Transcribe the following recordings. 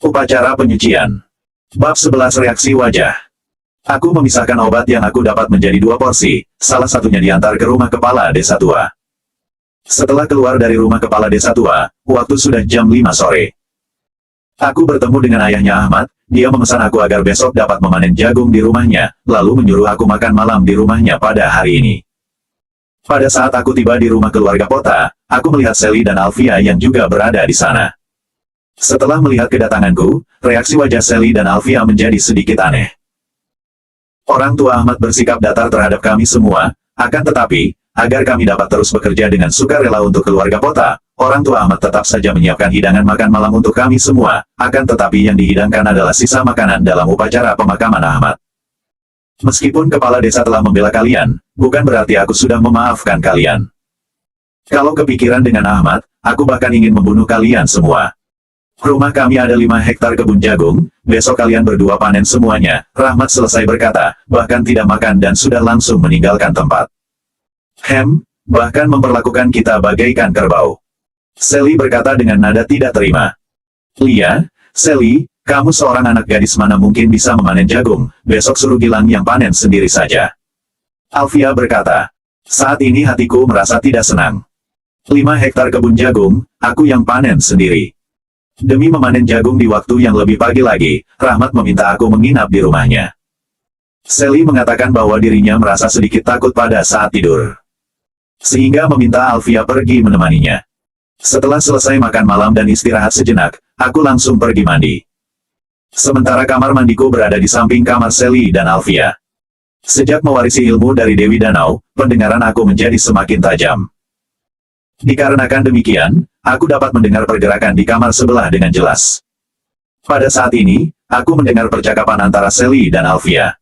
Upacara penyucian. Bab 11 reaksi wajah. Aku memisahkan obat yang aku dapat menjadi 2 porsi, salah satunya diantar ke rumah kepala desa tua. Setelah keluar dari rumah kepala desa tua, waktu sudah jam 5 sore. Aku bertemu dengan ayahnya Ahmad, dia memesan aku agar besok dapat memanen jagung di rumahnya, lalu menyuruh aku makan malam di rumahnya pada hari ini. Pada saat aku tiba di rumah keluarga Pota, aku melihat Sally dan Alfia yang juga berada di sana. Setelah melihat kedatanganku, reaksi wajah Sally dan Alfia menjadi sedikit aneh. Orang tua Ahmad bersikap datar terhadap kami semua, akan tetapi, agar kami dapat terus bekerja dengan sukarela untuk keluarga Pota, orang tua Ahmad tetap saja menyiapkan hidangan makan malam untuk kami semua, akan tetapi yang dihidangkan adalah sisa makanan dalam upacara pemakaman Ahmad. Meskipun kepala desa telah membela kalian, bukan berarti aku sudah memaafkan kalian. Kalau kepikiran dengan Ahmad, aku bahkan ingin membunuh kalian semua. Rumah kami ada 5 hektar kebun jagung, besok kalian berdua panen semuanya, Rahmat selesai berkata, bahkan tidak makan dan sudah langsung meninggalkan tempat. Bahkan memperlakukan kita bagaikan kerbau. Sally berkata dengan nada tidak terima. Lia, Sally, kamu seorang anak gadis mana mungkin bisa memanen jagung, besok suruh Gilang yang panen sendiri saja. Alfia berkata, saat ini hatiku merasa tidak senang. 5 hektar kebun jagung, aku yang panen sendiri. Demi memanen jagung di waktu yang lebih pagi lagi, Rahmat meminta aku menginap di rumahnya. Sally mengatakan bahwa dirinya merasa sedikit takut pada saat tidur, sehingga meminta Alfia pergi menemaninya. Setelah selesai makan malam dan istirahat sejenak, aku langsung pergi mandi. Sementara kamar mandiku berada di samping kamar Sally dan Alfia. Sejak mewarisi ilmu dari Dewi Danau, pendengaran aku menjadi semakin tajam. Dikarenakan demikian, aku dapat mendengar pergerakan di kamar sebelah dengan jelas. Pada saat ini, aku mendengar percakapan antara Sally dan Alfia.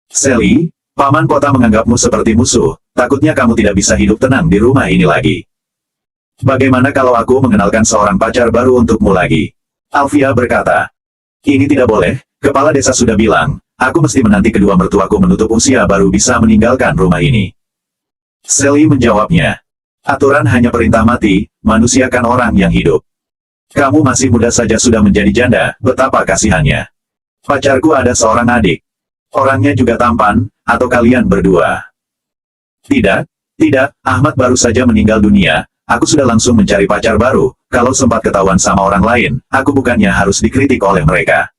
Sally, Paman Pota menganggapmu seperti musuh, takutnya kamu tidak bisa hidup tenang di rumah ini lagi. Bagaimana kalau aku mengenalkan seorang pacar baru untukmu lagi? Alfia berkata. Ini tidak boleh, kepala desa sudah bilang, aku mesti menanti kedua mertuaku menutup usia baru bisa meninggalkan rumah ini. Sally menjawabnya. Aturan hanya perintah mati, manusia kan orang yang hidup. Kamu masih muda saja sudah menjadi janda, betapa kasihannya. Pacarku ada seorang adik. Orangnya juga tampan, atau kalian berdua. Tidak, Ahmad baru saja meninggal dunia, aku sudah langsung mencari pacar baru, kalau sempat ketahuan sama orang lain, aku bukannya harus dikritik oleh mereka.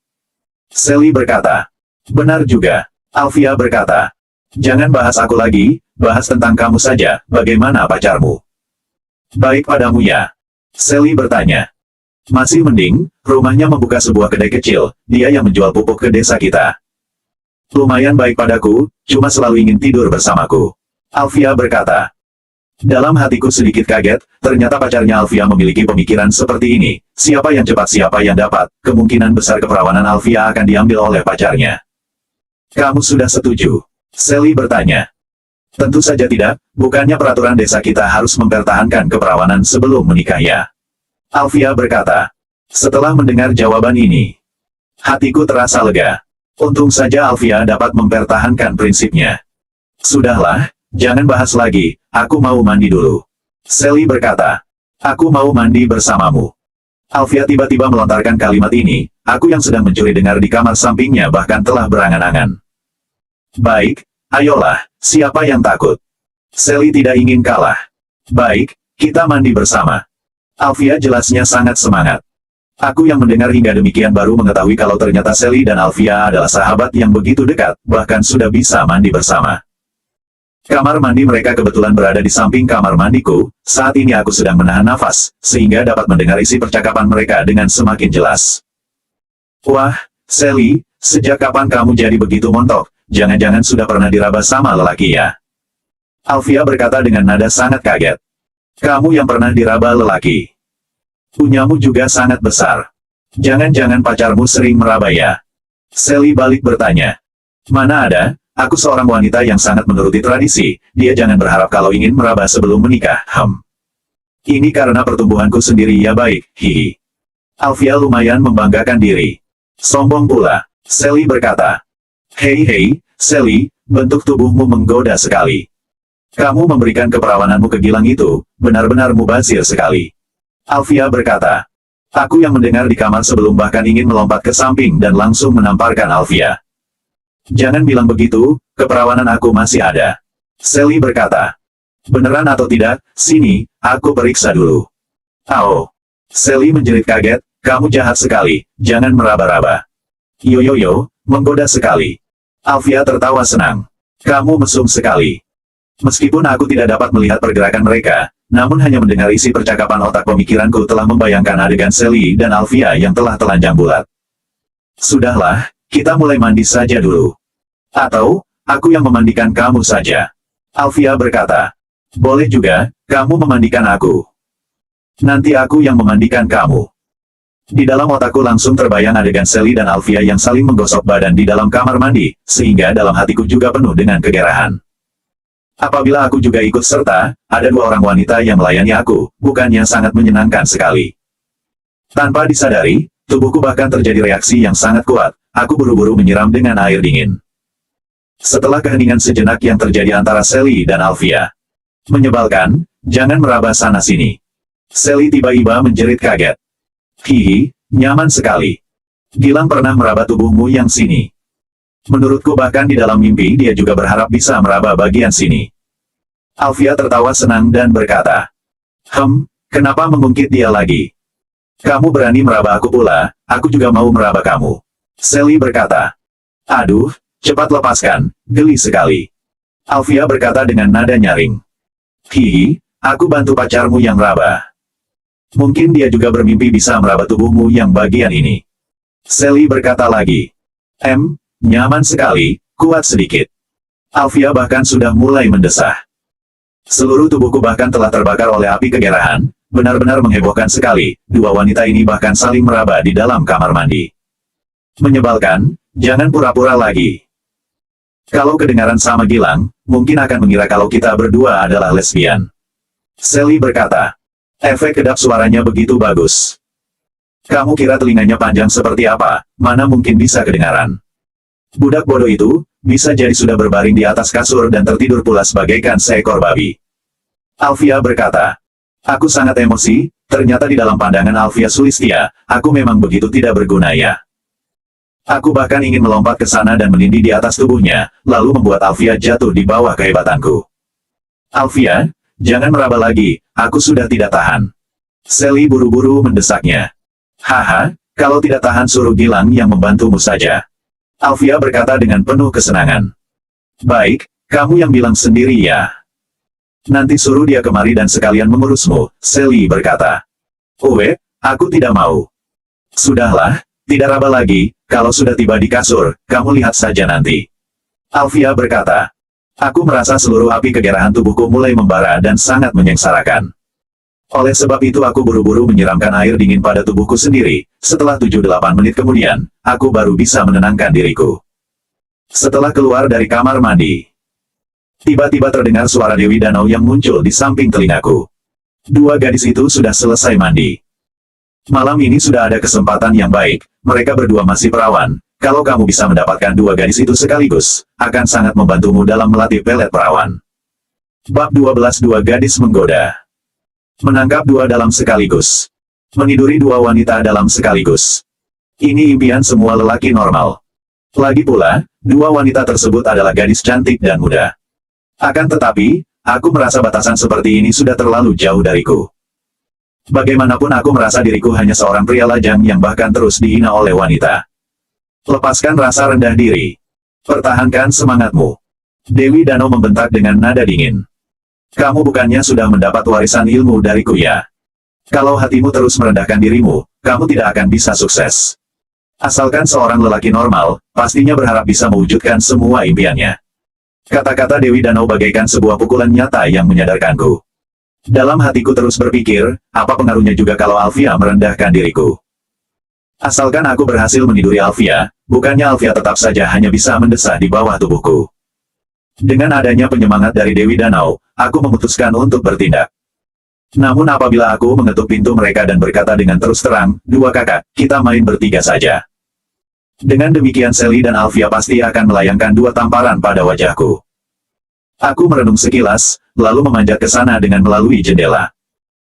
Sally berkata. Benar juga, Alfia berkata. Jangan bahas aku lagi, bahas tentang kamu saja, bagaimana pacarmu? Baik padamu ya? Sally bertanya. Masih mending, rumahnya membuka sebuah kedai kecil, dia yang menjual pupuk ke desa kita. Lumayan baik padaku, cuma selalu ingin tidur bersamaku. Alfia berkata. Dalam hatiku sedikit kaget, ternyata pacarnya Alfia memiliki pemikiran seperti ini, siapa yang cepat siapa yang dapat, kemungkinan besar keperawanan Alfia akan diambil oleh pacarnya. Kamu sudah setuju? Sally bertanya. Tentu saja tidak, bukannya peraturan desa kita harus mempertahankan keperawanan sebelum menikah ya? Alfia berkata. Setelah mendengar jawaban ini, hatiku terasa lega. Untung saja Alfia dapat mempertahankan prinsipnya. Sudahlah, jangan bahas lagi, aku mau mandi dulu. Sally berkata. Aku mau mandi bersamamu. Alfia tiba-tiba melontarkan kalimat ini, aku yang sedang mencuri dengar di kamar sampingnya bahkan telah berangan-angan. Baik, ayolah, siapa yang takut? Sally tidak ingin kalah. Baik, kita mandi bersama. Alfia jelasnya sangat semangat. Aku yang mendengar hingga demikian baru mengetahui kalau ternyata Sally dan Alfia adalah sahabat yang begitu dekat, bahkan sudah bisa mandi bersama. Kamar mandi mereka kebetulan berada di samping kamar mandiku, saat ini aku sedang menahan nafas, sehingga dapat mendengar isi percakapan mereka dengan semakin jelas. Wah, Sally, sejak kapan kamu jadi begitu montok? Jangan-jangan sudah pernah diraba sama lelaki ya? Alfia berkata dengan nada sangat kaget. Kamu yang pernah diraba lelaki. Punyamu juga sangat besar. Jangan-jangan pacarmu sering meraba ya? Sally balik bertanya. Mana ada, aku seorang wanita yang sangat menuruti tradisi, dia jangan berharap kalau ingin meraba sebelum menikah, Ini karena pertumbuhanku sendiri ya baik, hihi. Alfia lumayan membanggakan diri. Sombong pula, Sally berkata. Hei, Sally, bentuk tubuhmu menggoda sekali. Kamu memberikan keperawananmu ke Gilang itu, benar-benar mubazir sekali. Alfia berkata. Aku yang mendengar di kamar sebelum bahkan ingin melompat ke samping dan langsung menamparkan Alfia. Jangan bilang begitu, keperawanan aku masih ada. Sally berkata. Beneran atau tidak, sini, aku periksa dulu. Ao. Sally menjerit kaget, kamu jahat sekali, jangan meraba-raba. Yo, menggoda sekali. Alfia tertawa senang. Kamu mesum sekali. Meskipun aku tidak dapat melihat pergerakan mereka, namun hanya mendengar isi percakapan otak pemikiranku telah membayangkan adegan Sally dan Alfia yang telah telanjang bulat. Sudahlah, kita mulai mandi saja dulu. Atau, aku yang memandikan kamu saja. Alfia berkata. Boleh juga, kamu memandikan aku. Nanti aku yang memandikan kamu. Di dalam otakku langsung terbayang adegan Sally dan Alfia yang saling menggosok badan di dalam kamar mandi, sehingga dalam hatiku juga penuh dengan kegerahan. Apabila aku juga ikut serta, ada dua orang wanita yang melayani aku, bukannya sangat menyenangkan sekali. Tanpa disadari, tubuhku bahkan terjadi reaksi yang sangat kuat, aku buru-buru menyiram dengan air dingin. Setelah keheningan sejenak yang terjadi antara Sally dan Alfia. Menyebalkan, jangan meraba sana-sini. Sally tiba-tiba menjerit kaget. Hihi, nyaman sekali. Gilang pernah meraba tubuhmu yang sini. Menurutku bahkan di dalam mimpi dia juga berharap bisa meraba bagian sini. Alfia tertawa senang dan berkata. Kenapa mengungkit dia lagi? Kamu berani meraba aku pula, aku juga mau meraba kamu. Sally berkata. Aduh, cepat lepaskan, geli sekali. Alfia berkata dengan nada nyaring. Hihi, aku bantu pacarmu yang raba. Mungkin dia juga bermimpi bisa meraba tubuhmu yang bagian ini. Sally berkata lagi. Nyaman sekali, kuat sedikit. Alfia bahkan sudah mulai mendesah. Seluruh tubuhku bahkan telah terbakar oleh api kegerahan, benar-benar menghebohkan sekali, dua wanita ini bahkan saling meraba di dalam kamar mandi. Menyebalkan, jangan pura-pura lagi. Kalau kedengaran sama Gilang, mungkin akan mengira kalau kita berdua adalah lesbian. Sally berkata. Efek kedap suaranya begitu bagus. Kamu kira telinganya panjang seperti apa, mana mungkin bisa kedengaran. Budak bodoh itu, bisa jadi sudah berbaring di atas kasur dan tertidur pula sebagaikan seekor babi. Alfia berkata. Aku sangat emosi, ternyata di dalam pandangan Alfia Sulistia, aku memang begitu tidak berguna ya. Aku bahkan ingin melompat ke sana dan menindih di atas tubuhnya, lalu membuat Alfia jatuh di bawah kehebatanku. Alfia, jangan meraba lagi, aku sudah tidak tahan. Sally buru-buru mendesaknya. Haha, kalau tidak tahan suruh Gilang yang membantumu saja. Alfia berkata dengan penuh kesenangan. Baik, kamu yang bilang sendiri ya. Nanti suruh dia kemari dan sekalian mengurusmu, Sally berkata. Aku tidak mau. Sudahlah, tidak raba lagi, kalau sudah tiba di kasur, kamu lihat saja nanti. Alfia berkata. Aku merasa seluruh api kegerahan tubuhku mulai membara dan sangat menyengsarakan. Oleh sebab itu aku buru-buru menyiramkan air dingin pada tubuhku sendiri, setelah 7-8 menit kemudian, aku baru bisa menenangkan diriku. Setelah keluar dari kamar mandi, tiba-tiba terdengar suara Dewi Danau yang muncul di samping telingaku. Dua gadis itu sudah selesai mandi. Malam ini sudah ada kesempatan yang baik, mereka berdua masih perawan. Kalau kamu bisa mendapatkan dua gadis itu sekaligus, akan sangat membantumu dalam melatih pelet perawan. Bab 12 Dua gadis menggoda. Menangkap dua dalam sekaligus. Meniduri dua wanita dalam sekaligus. Ini impian semua lelaki normal. Lagi pula, dua wanita tersebut adalah gadis cantik dan muda. Akan tetapi, aku merasa batasan seperti ini sudah terlalu jauh dariku. Bagaimanapun aku merasa diriku hanya seorang pria lajang yang bahkan terus dihina oleh wanita. Lepaskan rasa rendah diri. Pertahankan semangatmu. Dewi Danau membentak dengan nada dingin. Kamu bukannya sudah mendapat warisan ilmu dariku ya? Kalau hatimu terus merendahkan dirimu, kamu tidak akan bisa sukses. Asalkan seorang lelaki normal, pastinya berharap bisa mewujudkan semua impiannya. Kata-kata Dewi Danau bagaikan sebuah pukulan nyata yang menyadarkanku. Dalam hatiku terus berpikir, apa pengaruhnya juga kalau Alfia merendahkan diriku? Asalkan aku berhasil meniduri Alfia, bukannya Alfia tetap saja hanya bisa mendesah di bawah tubuhku. Dengan adanya penyemangat dari Dewi Danau, aku memutuskan untuk bertindak. Namun apabila aku mengetuk pintu mereka dan berkata dengan terus terang, dua kakak, kita main bertiga saja. Dengan demikian Sally dan Alfia pasti akan melayangkan dua tamparan pada wajahku. Aku merenung sekilas, lalu memanjat ke sana dengan melalui jendela.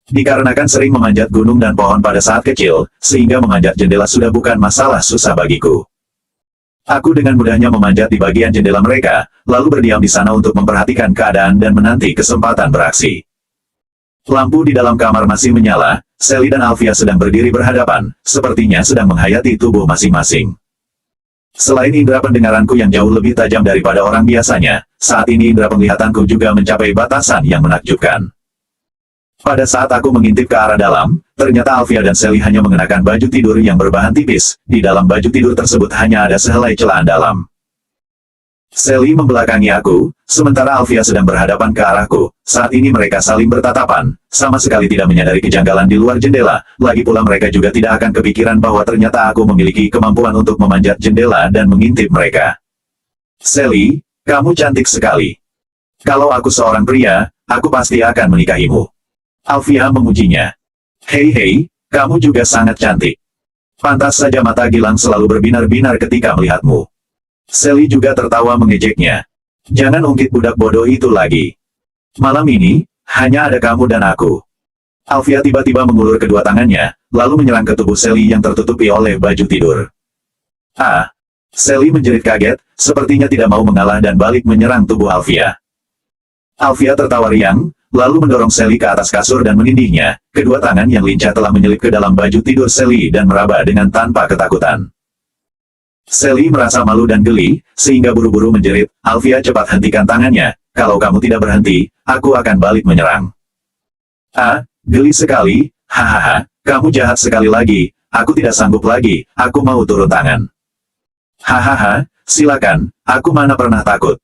Dikarenakan sering memanjat gunung dan pohon pada saat kecil, sehingga memanjat jendela sudah bukan masalah susah bagiku. Aku dengan mudahnya memanjat di bagian jendela mereka, lalu berdiam di sana untuk memperhatikan keadaan dan menanti kesempatan beraksi. Lampu di dalam kamar masih menyala, Sally dan Alfia sedang berdiri berhadapan, sepertinya sedang menghayati tubuh masing-masing. Selain indera pendengaranku yang jauh lebih tajam daripada orang biasanya, saat ini indera penglihatanku juga mencapai batasan yang menakjubkan. Pada saat aku mengintip ke arah dalam, ternyata Alfia dan Sally hanya mengenakan baju tidur yang berbahan tipis. Di dalam baju tidur tersebut hanya ada sehelai celaan dalam. Sally membelakangi aku, sementara Alfia sedang berhadapan ke arahku. Saat ini mereka saling bertatapan, sama sekali tidak menyadari kejanggalan di luar jendela. Lagi pula mereka juga tidak akan kepikiran bahwa ternyata aku memiliki kemampuan untuk memanjat jendela dan mengintip mereka. Sally, kamu cantik sekali. Kalau aku seorang pria, aku pasti akan menikahimu. Alfia memujinya. Hei, kamu juga sangat cantik. Pantas saja mata Gilang selalu berbinar-binar ketika melihatmu. Sally juga tertawa mengejeknya. Jangan ungkit budak bodoh itu lagi. Malam ini, hanya ada kamu dan aku. Alfia tiba-tiba mengulur kedua tangannya, lalu menyerang ke tubuh Sally yang tertutupi oleh baju tidur. Ah! Sally menjerit kaget, sepertinya tidak mau mengalah dan balik menyerang tubuh Alfia. Alfia tertawa riang, lalu mendorong Sally ke atas kasur dan menindihnya. Kedua tangan yang lincah telah menyelip ke dalam baju tidur Sally dan meraba dengan tanpa ketakutan. Sally merasa malu dan geli, sehingga buru-buru menjerit, Alfia cepat hentikan tangannya, kalau kamu tidak berhenti, aku akan balik menyerang. Ah, geli sekali, hahaha, kamu jahat sekali lagi, aku tidak sanggup lagi, aku mau turun tangan. Hahaha, silakan, aku mana pernah takut.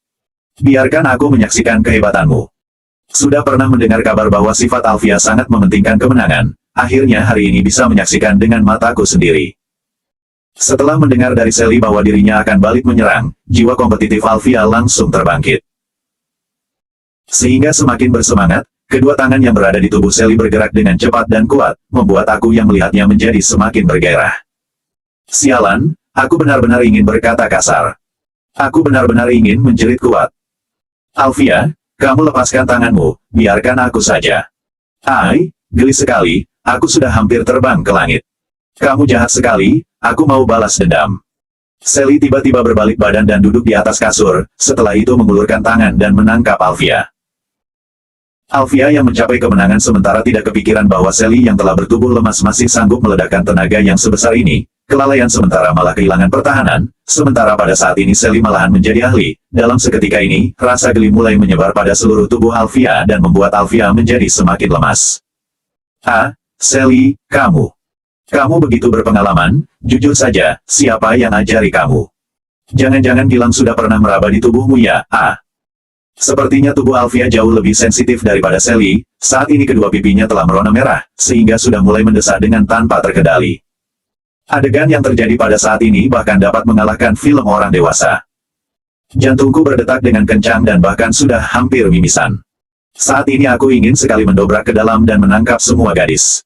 Biarkan aku menyaksikan kehebatanmu. Sudah pernah mendengar kabar bahwa sifat Alfia sangat mementingkan kemenangan, akhirnya hari ini bisa menyaksikan dengan mataku sendiri. Setelah mendengar dari Sally bahwa dirinya akan balik menyerang, jiwa kompetitif Alfia langsung terbangkit. Sehingga semakin bersemangat, kedua tangan yang berada di tubuh Sally bergerak dengan cepat dan kuat, membuat aku yang melihatnya menjadi semakin bergairah. Sialan, aku benar-benar ingin berkata kasar. Aku benar-benar ingin menjerit kuat. Alfia, kamu lepaskan tanganmu, biarkan aku saja. Ai, geli sekali, aku sudah hampir terbang ke langit. Kamu jahat sekali, aku mau balas dendam. Sally tiba-tiba berbalik badan dan duduk di atas kasur, setelah itu mengulurkan tangan dan menangkap Alfia. Alfia yang mencapai kemenangan sementara tidak kepikiran bahwa Sally yang telah bertubuh lemas masih sanggup meledakkan tenaga yang sebesar ini. Kelalaian sementara malah kehilangan pertahanan, sementara pada saat ini Sally malahan menjadi ahli. Dalam seketika ini, rasa geli mulai menyebar pada seluruh tubuh Alfia dan membuat Alfia menjadi semakin lemas. Ah, Sally, kamu. Kamu begitu berpengalaman, jujur saja, siapa yang ajari kamu? Jangan-jangan Gilang sudah pernah meraba di tubuhmu ya, ah. Sepertinya tubuh Alfia jauh lebih sensitif daripada Sally, saat ini kedua pipinya telah merona merah, sehingga sudah mulai mendesak dengan tanpa terkendali. Adegan yang terjadi pada saat ini bahkan dapat mengalahkan film orang dewasa. Jantungku berdetak dengan kencang dan bahkan sudah hampir mimisan. Saat ini aku ingin sekali mendobrak ke dalam dan menangkap semua gadis.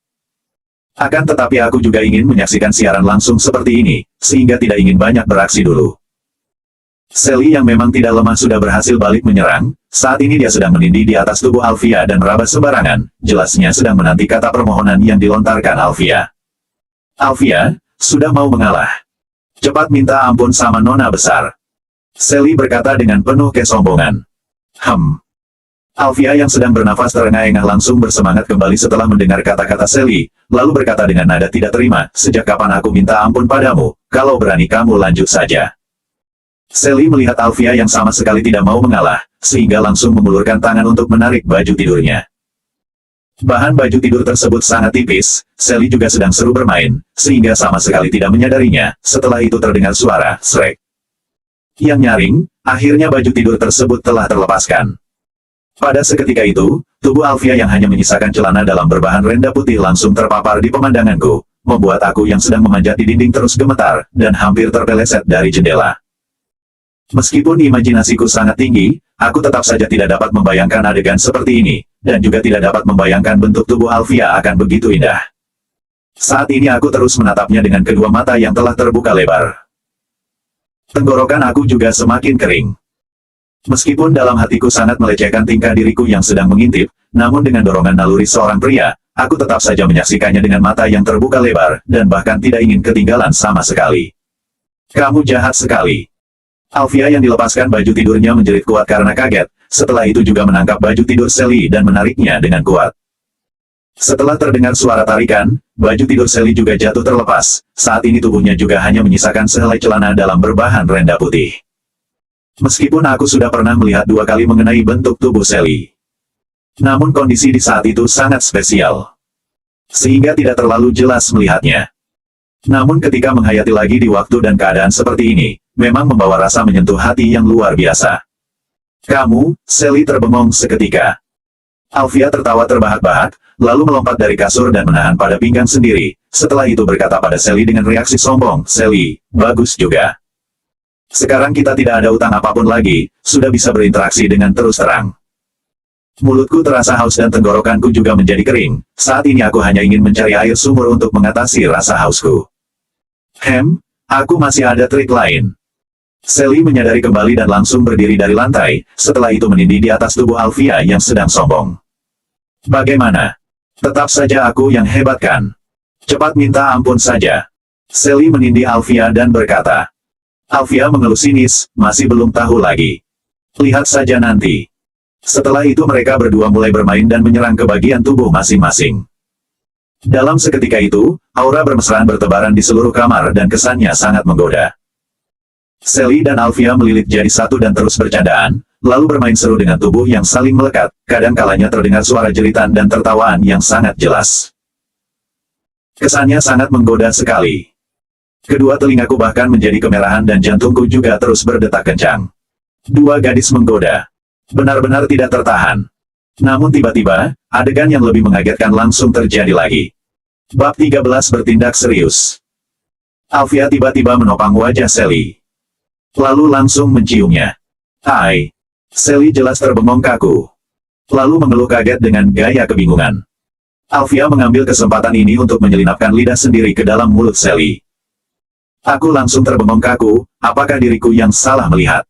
Akan tetapi aku juga ingin menyaksikan siaran langsung seperti ini, sehingga tidak ingin banyak beraksi dulu. Sally yang memang tidak lemah sudah berhasil balik menyerang, saat ini dia sedang menindih di atas tubuh Alfia dan meraba sembarangan, jelasnya sedang menanti kata permohonan yang dilontarkan Alfia. Alfia, sudah mau mengalah. Cepat minta ampun sama nona besar. Sally berkata dengan penuh kesombongan. Alfia yang sedang bernafas terengah-engah langsung bersemangat kembali setelah mendengar kata-kata Sally, lalu berkata dengan nada tidak terima, sejak kapan aku minta ampun padamu, kalau berani kamu lanjut saja. Sally melihat Alfia yang sama sekali tidak mau mengalah, sehingga langsung mengulurkan tangan untuk menarik baju tidurnya. Bahan baju tidur tersebut sangat tipis, Sally juga sedang seru bermain, sehingga sama sekali tidak menyadarinya, setelah itu terdengar suara, srek. Yang nyaring, akhirnya baju tidur tersebut telah terlepaskan. Pada seketika itu, tubuh Alfia yang hanya menyisakan celana dalam berbahan renda putih langsung terpapar di pemandanganku, membuat aku yang sedang memanjat di dinding terus gemetar, dan hampir terpeleset dari jendela. Meskipun imajinasiku sangat tinggi, aku tetap saja tidak dapat membayangkan adegan seperti ini, dan juga tidak dapat membayangkan bentuk tubuh Alfia akan begitu indah. Saat ini aku terus menatapnya dengan kedua mata yang telah terbuka lebar. Tenggorokan aku juga semakin kering. Meskipun dalam hatiku sangat melecehkan tingkah diriku yang sedang mengintip, namun dengan dorongan naluri seorang pria, aku tetap saja menyaksikannya dengan mata yang terbuka lebar, dan bahkan tidak ingin ketinggalan sama sekali. Kamu jahat sekali. Alfia yang dilepaskan baju tidurnya menjerit kuat karena kaget, setelah itu juga menangkap baju tidur Sally dan menariknya dengan kuat. Setelah terdengar suara tarikan, baju tidur Sally juga jatuh terlepas, saat ini tubuhnya juga hanya menyisakan sehelai celana dalam berbahan renda putih. Meskipun aku sudah pernah melihat 2 kali mengenai bentuk tubuh Sally, namun kondisi di saat itu sangat spesial, sehingga tidak terlalu jelas melihatnya. Namun ketika menghayati lagi di waktu dan keadaan seperti ini, memang membawa rasa menyentuh hati yang luar biasa. Kamu, Sally terbengong seketika. Alfia tertawa terbahak-bahak, lalu melompat dari kasur dan menahan pada pinggang sendiri, setelah itu berkata pada Sally dengan reaksi sombong, Sally, bagus juga. Sekarang kita tidak ada utang apapun lagi, sudah bisa berinteraksi dengan terus terang. Mulutku terasa haus dan tenggorokanku juga menjadi kering, saat ini aku hanya ingin mencari air sumur untuk mengatasi rasa hausku. Aku masih ada trik lain. Sally menyadari kembali dan langsung berdiri dari lantai, setelah itu menindih di atas tubuh Alfia yang sedang sombong. Bagaimana? Tetap saja aku yang hebat kan? Cepat minta ampun saja. Sally menindih Alfia dan berkata. Alfia mengelus sinis, masih belum tahu lagi. Lihat saja nanti. Setelah itu mereka berdua mulai bermain dan menyerang ke bagian tubuh masing-masing. Dalam seketika itu, aura bermesraan bertebaran di seluruh kamar dan kesannya sangat menggoda. Sally dan Alfia melilit jadi satu dan terus bercandaan, lalu bermain seru dengan tubuh yang saling melekat, kadang kalanya terdengar suara jeritan dan tertawaan yang sangat jelas. Kesannya sangat menggoda sekali. Kedua telingaku bahkan menjadi kemerahan dan jantungku juga terus berdetak kencang. 2 gadis menggoda. Benar-benar tidak tertahan. Namun tiba-tiba, adegan yang lebih mengagetkan langsung terjadi lagi. Bab 13 bertindak serius. Alfia tiba-tiba menopang wajah Sally, lalu langsung menciumnya. Hai! Sally jelas terbengong kaku, lalu mengeluh kaget dengan gaya kebingungan. Alfia mengambil kesempatan ini untuk menyelinapkan lidah sendiri ke dalam mulut Sally. Aku langsung terbengong kaku, apakah diriku yang salah melihat?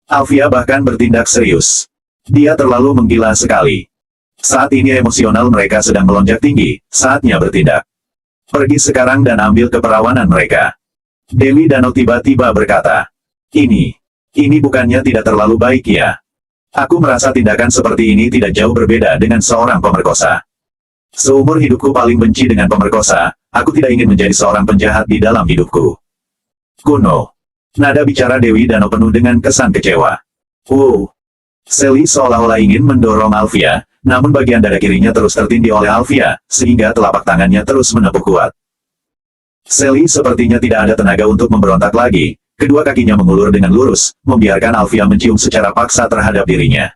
Alfia bahkan bertindak serius. Dia terlalu menggila sekali. Saat ini emosional mereka sedang melonjak tinggi, saatnya bertindak. Pergi sekarang dan ambil keperawanan mereka. Dewi Danau tiba-tiba berkata. Ini bukannya tidak terlalu baik ya? Aku merasa tindakan seperti ini tidak jauh berbeda dengan seorang pemerkosa. Seumur hidupku paling benci dengan pemerkosa, aku tidak ingin menjadi seorang penjahat di dalam hidupku. Kuno. Nada bicara Dewi Danau penuh dengan kesan kecewa. Sally seolah-olah ingin mendorong Alfia, namun bagian dada kirinya terus tertindih oleh Alfia, sehingga telapak tangannya terus menepuk kuat. Sally sepertinya tidak ada tenaga untuk memberontak lagi, kedua kakinya mengulur dengan lurus, membiarkan Alfia mencium secara paksa terhadap dirinya.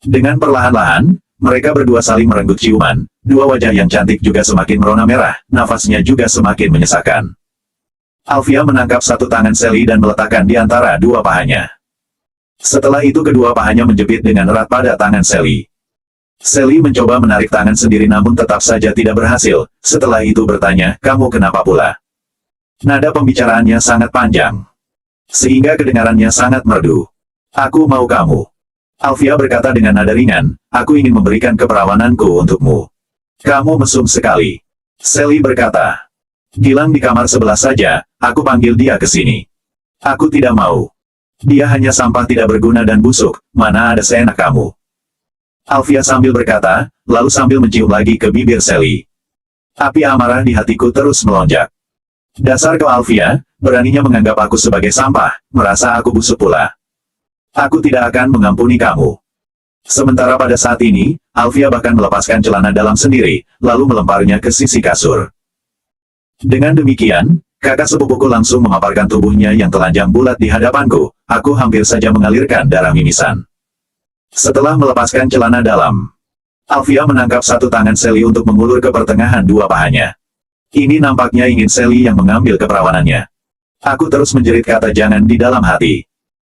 Dengan perlahan-lahan, mereka berdua saling merenggut ciuman, 2 wajah yang cantik juga semakin merona merah, nafasnya juga semakin menyesakan. Alfia menangkap satu tangan Sally dan meletakkan di antara 2 pahanya. Setelah itu kedua pahanya menjepit dengan erat pada tangan Sally. Sally mencoba menarik tangan sendiri namun tetap saja tidak berhasil, setelah itu bertanya, kamu kenapa pula? Nada pembicaraannya sangat panjang, sehingga kedengarannya sangat merdu. Aku mau kamu. Alfia berkata dengan nada ringan, aku ingin memberikan keperawananku untukmu. Kamu mesum sekali. Sally berkata. Gilang di kamar sebelah saja, aku panggil dia ke sini. Aku tidak mau. Dia hanya sampah tidak berguna dan busuk, mana ada seenak kamu. Alfia sambil berkata, lalu sambil mencium lagi ke bibir Sally. Api amarah di hatiku terus melonjak. Dasar kau Alfia, beraninya menganggap aku sebagai sampah, merasa aku busuk pula. Aku tidak akan mengampuni kamu. Sementara pada saat ini, Alfia bahkan melepaskan celana dalam sendiri, lalu melemparnya ke sisi kasur. Dengan demikian, kakak sepupuku langsung memaparkan tubuhnya yang telanjang bulat di hadapanku, aku hampir saja mengalirkan darah mimisan. Setelah melepaskan celana dalam, Alfia menangkap satu tangan Sally untuk mengulur ke pertengahan 2 pahanya. Ini nampaknya ingin Sally yang mengambil keperawanannya. Aku terus menjerit kata jangan di dalam hati.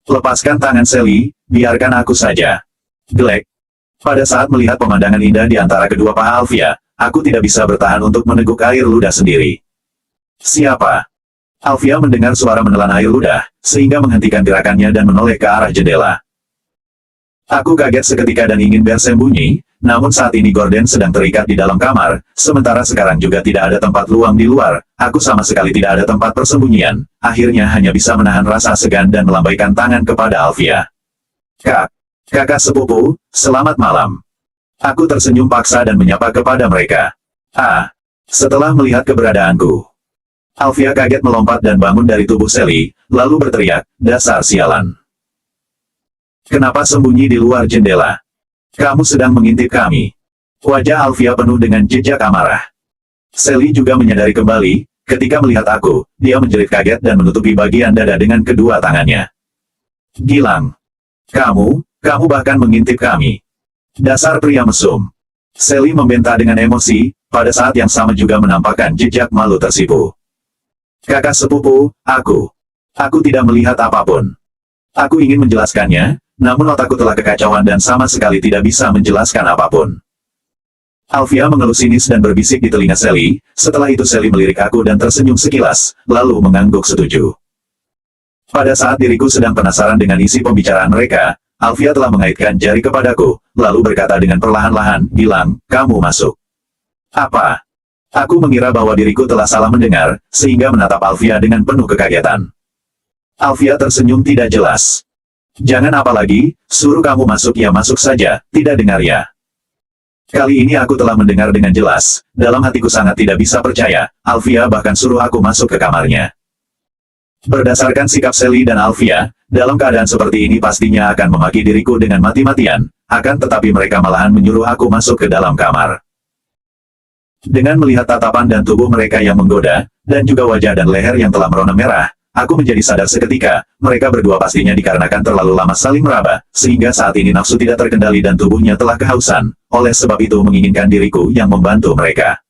Lepaskan tangan Sally, biarkan aku saja. Gelek. Pada saat melihat pemandangan indah di antara kedua paha Alfia, aku tidak bisa bertahan untuk meneguk air ludah sendiri. Siapa? Alfia mendengar suara menelan air ludah, sehingga menghentikan gerakannya dan menoleh ke arah jendela. Aku kaget seketika dan ingin bersembunyi, namun saat ini Gordon sedang terikat di dalam kamar, sementara sekarang juga tidak ada tempat luang di luar, aku sama sekali tidak ada tempat persembunyian, akhirnya hanya bisa menahan rasa segan dan melambaikan tangan kepada Alfia. Kakak sepupu, selamat malam. Aku tersenyum paksa dan menyapa kepada mereka. Setelah melihat keberadaanku, Alfia kaget melompat dan bangun dari tubuh Sally, lalu berteriak, dasar sialan. Kenapa sembunyi di luar jendela? Kamu sedang mengintip kami. Wajah Alfia penuh dengan jejak amarah. Sally juga menyadari kembali, ketika melihat aku, dia menjerit kaget dan menutupi bagian dada dengan kedua tangannya. Gilang. Kamu bahkan mengintip kami. Dasar pria mesum. Sally membentak dengan emosi, pada saat yang sama juga menampakkan jejak malu tersipu. Kakak sepupu, aku tidak melihat apapun. Aku ingin menjelaskannya, namun otakku telah kekacauan dan sama sekali tidak bisa menjelaskan apapun. Alfia mengelus sinis dan berbisik di telinga Sally, setelah itu Sally melirik aku dan tersenyum sekilas, lalu mengangguk setuju. Pada saat diriku sedang penasaran dengan isi pembicaraan mereka, Alfia telah mengaitkan jari kepadaku, lalu berkata dengan perlahan-lahan, Gilang, kamu masuk. Apa? Aku mengira bahwa diriku telah salah mendengar, sehingga menatap Alfia dengan penuh kekagetan. Alfia tersenyum tidak jelas. Jangan apalagi, suruh kamu masuk ya masuk saja, tidak dengar ya. Kali ini aku telah mendengar dengan jelas, dalam hatiku sangat tidak bisa percaya, Alfia bahkan suruh aku masuk ke kamarnya. Berdasarkan sikap Sally dan Alfia, dalam keadaan seperti ini pastinya akan memaki diriku dengan mati-matian, akan tetapi mereka malahan menyuruh aku masuk ke dalam kamar. Dengan melihat tatapan dan tubuh mereka yang menggoda, dan juga wajah dan leher yang telah merona merah, aku menjadi sadar seketika, mereka berdua pastinya dikarenakan terlalu lama saling meraba, sehingga saat ini nafsu tidak terkendali dan tubuhnya telah kehausan, oleh sebab itu menginginkan diriku yang membantu mereka.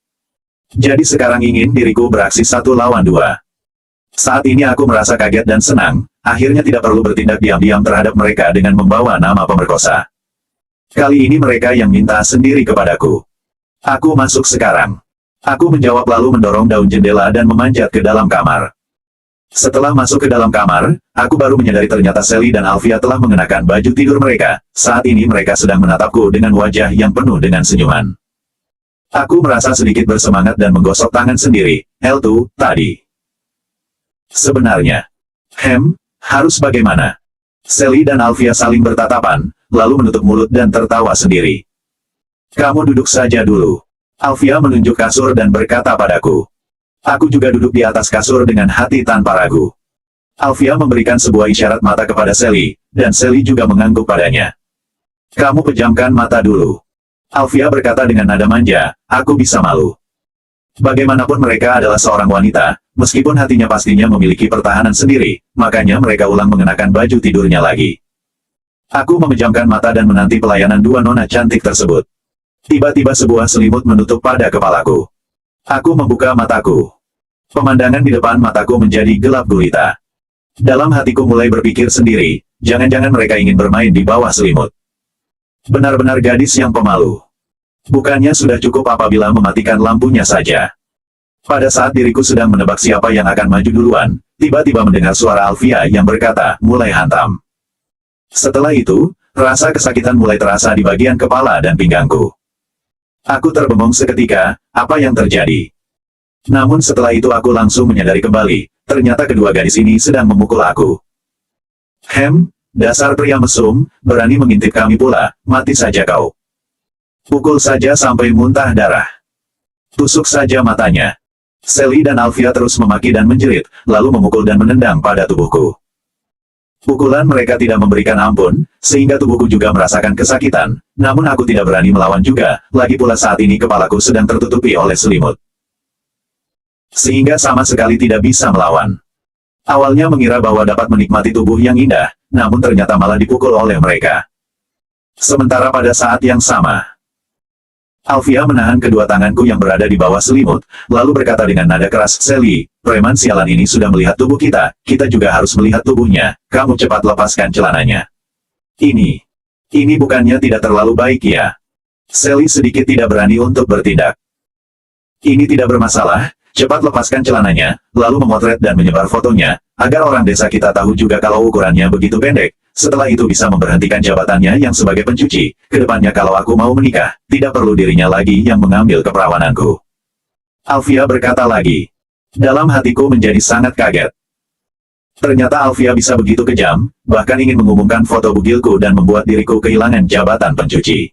Jadi sekarang ingin diriku beraksi 1 lawan 2. Saat ini aku merasa kaget dan senang, akhirnya tidak perlu bertindak diam-diam terhadap mereka dengan membawa nama pemerkosa. Kali ini mereka yang minta sendiri kepadaku. Aku masuk sekarang. Aku menjawab lalu mendorong daun jendela dan memanjat ke dalam kamar. Setelah masuk ke dalam kamar, aku baru menyadari ternyata Sally dan Alfia telah mengenakan baju tidur mereka. Saat ini mereka sedang menatapku dengan wajah yang penuh dengan senyuman. Aku merasa sedikit bersemangat dan menggosok tangan sendiri. L2, tadi. Sebenarnya. Harus bagaimana? Sally dan Alfia saling bertatapan, lalu menutup mulut dan tertawa sendiri. Kamu duduk saja dulu. Alfia menunjuk kasur dan berkata padaku. Aku juga duduk di atas kasur dengan hati tanpa ragu. Alfia memberikan sebuah isyarat mata kepada Sally, dan Sally juga mengangguk padanya. Kamu pejamkan mata dulu. Alfia berkata dengan nada manja, aku bisa malu. Bagaimanapun mereka adalah seorang wanita, meskipun hatinya pastinya memiliki pertahanan sendiri, makanya mereka ulang mengenakan baju tidurnya lagi. Aku memejamkan mata dan menanti pelayanan 2 nona cantik tersebut. Tiba-tiba sebuah selimut menutup pada kepalaku. Aku membuka mataku. Pemandangan di depan mataku menjadi gelap gulita. Dalam hatiku mulai berpikir sendiri, jangan-jangan mereka ingin bermain di bawah selimut. Benar-benar gadis yang pemalu. Bukannya sudah cukup apabila mematikan lampunya saja. Pada saat diriku sedang menebak siapa yang akan maju duluan, tiba-tiba mendengar suara Alfia yang berkata, mulai hantam. Setelah itu, rasa kesakitan mulai terasa di bagian kepala dan pinggangku. Aku terbengong seketika, apa yang terjadi? Namun setelah itu aku langsung menyadari kembali, ternyata kedua gadis ini sedang memukul aku. Dasar pria mesum, berani mengintip kami pula, mati saja kau. Pukul saja sampai muntah darah. Tusuk saja matanya. Sally dan Alfia terus memaki dan menjerit, lalu memukul dan menendang pada tubuhku. Pukulan mereka tidak memberikan ampun, sehingga tubuhku juga merasakan kesakitan, namun aku tidak berani melawan juga, lagi pula saat ini kepalaku sedang tertutupi oleh selimut. Sehingga sama sekali tidak bisa melawan. Awalnya mengira bahwa dapat menikmati tubuh yang indah, namun ternyata malah dipukul oleh mereka. Sementara pada saat yang sama, Alfia menahan kedua tanganku yang berada di bawah selimut, lalu berkata dengan nada keras, Sally, preman sialan ini sudah melihat tubuh kita, kita juga harus melihat tubuhnya, kamu cepat lepaskan celananya. Ini bukannya tidak terlalu baik ya? Sally sedikit tidak berani untuk bertindak. Ini tidak bermasalah, cepat lepaskan celananya, lalu memotret dan menyebar fotonya, agar orang desa kita tahu juga kalau ukurannya begitu pendek, setelah itu bisa memberhentikan jabatannya yang sebagai pencuci. Kedepannya kalau aku mau menikah, tidak perlu dirinya lagi yang mengambil keperawananku. Alfia berkata lagi. Dalam hatiku menjadi sangat kaget. Ternyata Alfia bisa begitu kejam, bahkan ingin mengumumkan foto bugilku dan membuat diriku kehilangan jabatan pencuci.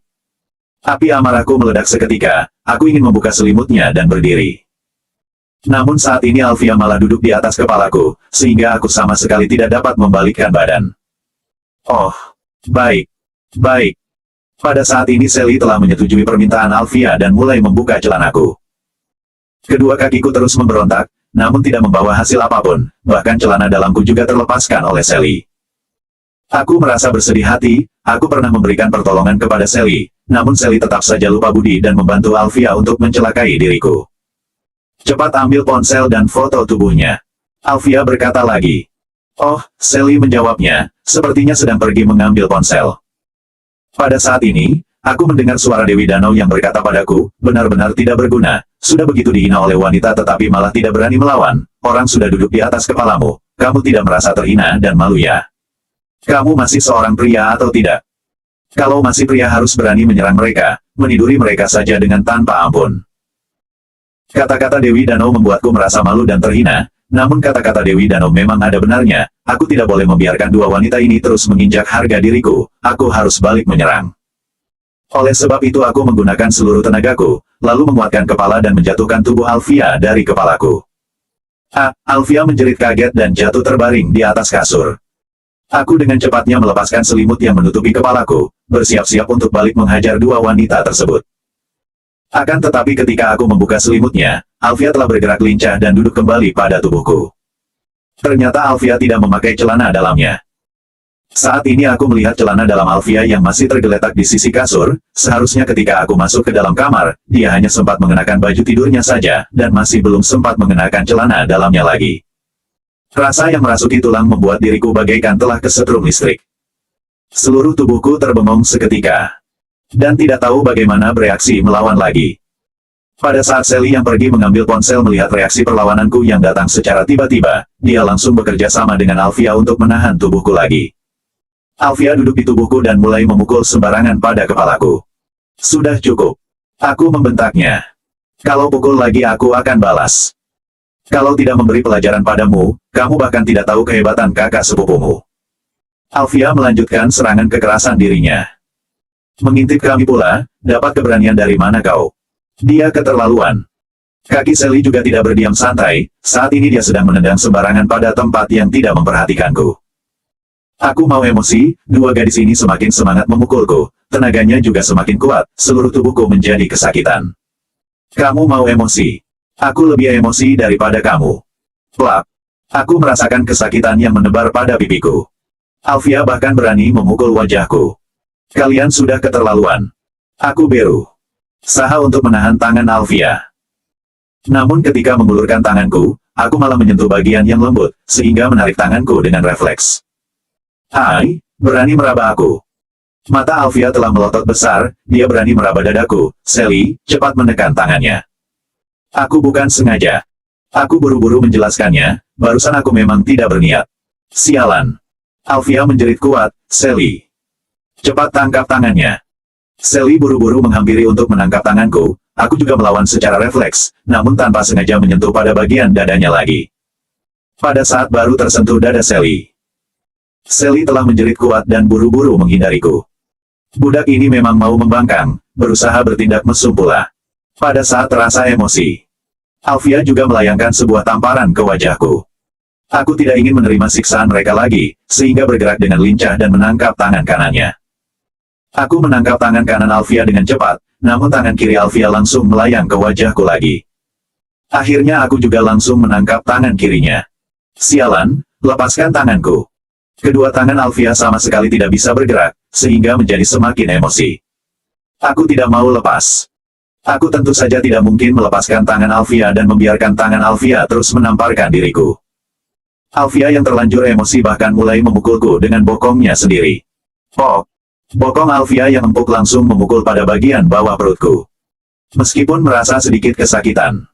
Api amarahku meledak seketika, aku ingin membuka selimutnya dan berdiri. Namun saat ini Alfia malah duduk di atas kepalaku, sehingga aku sama sekali tidak dapat membalikkan badan. Oh, baik. Baik. Pada saat ini Sally telah menyetujui permintaan Alfia dan mulai membuka celanaku. Kedua kakiku terus memberontak, namun tidak membawa hasil apapun, bahkan celana dalamku juga terlepaskan oleh Sally. Aku merasa bersedih hati, aku pernah memberikan pertolongan kepada Sally, namun Sally tetap saja lupa budi dan membantu Alfia untuk mencelakai diriku. Cepat ambil ponsel dan foto tubuhnya. Alfia berkata lagi. Oh, Sally menjawabnya, sepertinya sedang pergi mengambil ponsel. Pada saat ini, aku mendengar suara Dewi Danau yang berkata padaku, benar-benar tidak berguna, sudah begitu dihina oleh wanita tetapi malah tidak berani melawan, orang sudah duduk di atas kepalamu, kamu tidak merasa terhina dan malu ya? Kamu masih seorang pria atau tidak? Kalau masih pria harus berani menyerang mereka, meniduri mereka saja dengan tanpa ampun. Kata-kata Dewi Danau membuatku merasa malu dan terhina, namun kata-kata Dewi Danau memang ada benarnya, aku tidak boleh membiarkan dua wanita ini terus menginjak harga diriku, aku harus balik menyerang. Oleh sebab itu aku menggunakan seluruh tenagaku, lalu menguatkan kepala dan menjatuhkan tubuh Alfia dari kepalaku. Alfia menjerit kaget dan jatuh terbaring di atas kasur. Aku dengan cepatnya melepaskan selimut yang menutupi kepalaku, bersiap-siap untuk balik menghajar dua wanita tersebut. Akan tetapi ketika aku membuka selimutnya, Alfia telah bergerak lincah dan duduk kembali pada tubuhku. Ternyata Alfia tidak memakai celana dalamnya. Saat ini aku melihat celana dalam Alfia yang masih tergeletak di sisi kasur, seharusnya ketika aku masuk ke dalam kamar, dia hanya sempat mengenakan baju tidurnya saja, dan masih belum sempat mengenakan celana dalamnya lagi. Rasa yang merasuki tulang membuat diriku bagaikan telah kesetrum listrik. Seluruh tubuhku terbengong seketika. Dan tidak tahu bagaimana bereaksi melawan lagi. Pada saat Sally yang pergi mengambil ponsel melihat reaksi perlawananku yang datang secara tiba-tiba, dia langsung bekerja sama dengan Alfia untuk menahan tubuhku lagi. Alfia duduk di tubuhku dan mulai memukul sembarangan pada kepalaku. Sudah cukup. Aku membentaknya. Kalau pukul lagi aku akan balas. Kalau tidak memberi pelajaran padamu, kamu bahkan tidak tahu kehebatan kakak sepupumu. Alfia melanjutkan serangan kekerasan dirinya. Mengintip kami pula, dapat keberanian dari mana kau? Dia keterlaluan. Kaki Sally juga tidak berdiam santai, saat ini dia sedang menendang sembarangan pada tempat yang tidak memperhatikanku. Aku mau emosi, dua gadis ini semakin semangat memukulku, tenaganya juga semakin kuat, seluruh tubuhku menjadi kesakitan. Kamu mau emosi? Aku lebih emosi daripada kamu. Plak. Aku merasakan kesakitan yang menebar pada pipiku. Alfia bahkan berani memukul wajahku. Kalian sudah keterlaluan. Aku beru. Saha untuk menahan tangan Alfia. Namun ketika mengulurkan tanganku, aku malah menyentuh bagian yang lembut, sehingga menarik tanganku dengan refleks. Hai, berani meraba aku. Mata Alfia telah melotot besar, dia berani meraba dadaku. Sally, cepat menekan tangannya. Aku bukan sengaja. Aku buru-buru menjelaskannya, barusan aku memang tidak berniat. Sialan. Alfia menjerit kuat, Sally. Cepat tangkap tangannya. Sally buru-buru menghampiri untuk menangkap tanganku, aku juga melawan secara refleks, namun tanpa sengaja menyentuh pada bagian dadanya lagi. Pada saat baru tersentuh dada Sally. Sally telah menjerit kuat dan buru-buru menghindariku. Budak ini memang mau membangkang, berusaha bertindak mesum pula. Pada saat terasa emosi, Alfia juga melayangkan sebuah tamparan ke wajahku. Aku tidak ingin menerima siksaan mereka lagi, sehingga bergerak dengan lincah dan menangkap tangan kanannya. Aku menangkap tangan kanan Alfia dengan cepat, namun tangan kiri Alfia langsung melayang ke wajahku lagi. Akhirnya aku juga langsung menangkap tangan kirinya. Sialan, lepaskan tanganku. Kedua tangan Alfia sama sekali tidak bisa bergerak, sehingga menjadi semakin emosi. Aku tidak mau lepas. Aku tentu saja tidak mungkin melepaskan tangan Alfia dan membiarkan tangan Alfia terus menamparkan diriku. Alfia yang terlanjur emosi bahkan mulai memukulku dengan bokongnya sendiri. Pok! Bokong Alfia yang empuk langsung memukul pada bagian bawah perutku. Meskipun merasa sedikit kesakitan.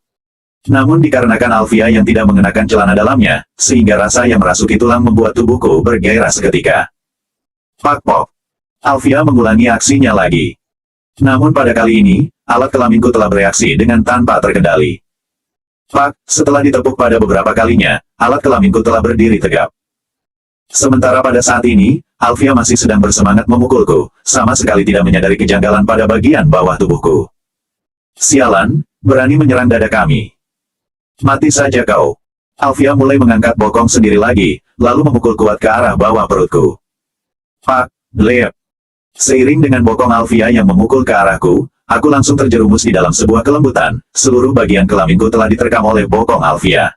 Namun dikarenakan Alfia yang tidak mengenakan celana dalamnya, sehingga rasa yang merasuki tulang membuat tubuhku bergairah seketika. Pak pop. Alfia mengulangi aksinya lagi. Namun pada kali ini, alat kelaminku telah bereaksi dengan tanpa terkendali. Pak, setelah ditepuk pada beberapa kalinya, alat kelaminku telah berdiri tegap. Sementara pada saat ini, Alfia masih sedang bersemangat memukulku, sama sekali tidak menyadari kejanggalan pada bagian bawah tubuhku. Sialan, berani menyerang dada kami. Mati saja kau. Alfia mulai mengangkat bokong sendiri lagi, lalu memukul kuat ke arah bawah perutku. Pak, blep. Seiring dengan bokong Alfia yang memukul ke arahku, aku langsung terjerumus di dalam sebuah kelembutan, seluruh bagian kelaminku telah diterkam oleh bokong Alfia.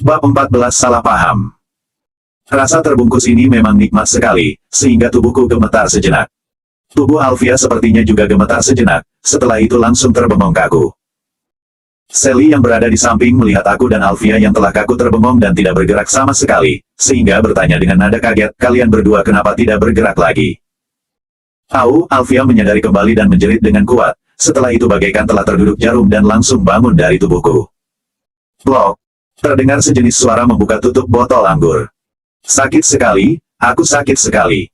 Bab 14 Salah Paham. Rasa terbungkus ini memang nikmat sekali, sehingga tubuhku gemetar sejenak. Tubuh Alfia sepertinya juga gemetar sejenak, setelah itu langsung terbengong kaku. Sally yang berada di samping melihat aku dan Alfia yang telah kaku terbengong dan tidak bergerak sama sekali, sehingga bertanya dengan nada kaget, kalian berdua kenapa tidak bergerak lagi? Au, Alfia menyadari kembali dan menjerit dengan kuat, setelah itu bagaikan telah terduduk jarum dan langsung bangun dari tubuhku. Plok! Terdengar sejenis suara membuka tutup botol anggur. Sakit sekali, aku sakit sekali.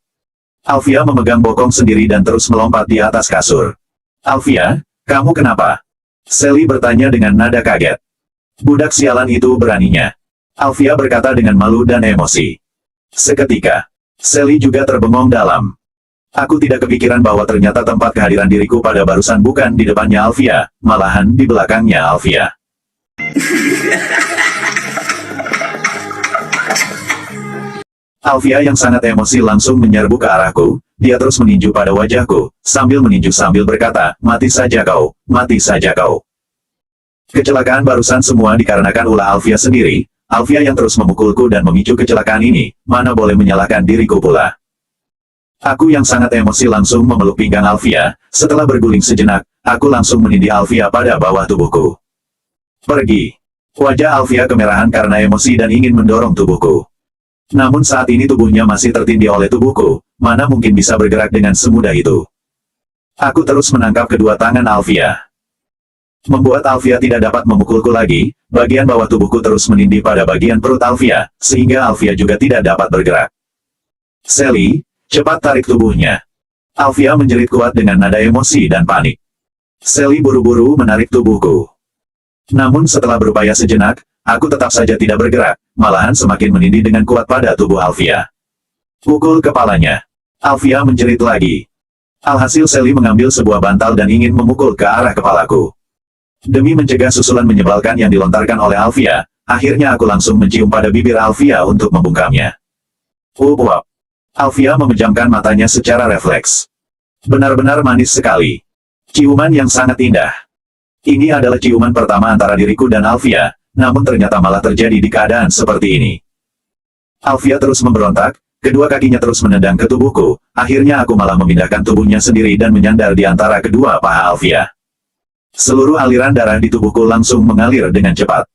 Alfia memegang bokong sendiri dan terus melompat di atas kasur. Alfia, kamu kenapa? Sally bertanya dengan nada kaget. Budak sialan itu beraninya. Alfia berkata dengan malu dan emosi. Seketika, Sally juga terbengong dalam. Aku tidak kepikiran bahwa ternyata tempat kehadiran diriku pada barusan bukan di depannya Alfia, malahan di belakangnya Alfia. Alfia yang sangat emosi langsung menyerbu ke arahku, dia terus meninju pada wajahku, sambil meninju sambil berkata, mati saja kau, mati saja kau. Kecelakaan barusan semua dikarenakan ulah Alfia sendiri, Alfia yang terus memukulku dan memicu kecelakaan ini, mana boleh menyalahkan diriku pula. Aku yang sangat emosi langsung memeluk pinggang Alfia, setelah berguling sejenak, aku langsung menindih Alfia pada bawah tubuhku. Pergi. Wajah Alfia kemerahan karena emosi dan ingin mendorong tubuhku. Namun saat ini tubuhnya masih tertindih oleh tubuhku, mana mungkin bisa bergerak dengan semudah itu. Aku terus menangkap kedua tangan Alfia. Membuat Alfia tidak dapat memukulku lagi, bagian bawah tubuhku terus menindih pada bagian perut Alfia, sehingga Alfia juga tidak dapat bergerak. Sally, cepat tarik tubuhnya. Alfia menjerit kuat dengan nada emosi dan panik. Sally buru-buru menarik tubuhku. Namun setelah berupaya sejenak, aku tetap saja tidak bergerak, malahan semakin menindih dengan kuat pada tubuh Alfia. Pukul kepalanya. Alfia menjerit lagi. Alhasil Sally mengambil sebuah bantal dan ingin memukul ke arah kepalaku. Demi mencegah susulan menyebalkan yang dilontarkan oleh Alfia, akhirnya aku langsung mencium pada bibir Alfia untuk membungkamnya. Wup-wup. Alfia memejamkan matanya secara refleks. Benar-benar manis sekali. Ciuman yang sangat indah. Ini adalah ciuman pertama antara diriku dan Alfia, namun ternyata malah terjadi di keadaan seperti ini. Alfia terus memberontak, kedua kakinya terus menendang ke tubuhku, akhirnya aku malah memindahkan tubuhnya sendiri dan menyandar di antara kedua paha Alfia. Seluruh aliran darah di tubuhku langsung mengalir dengan cepat.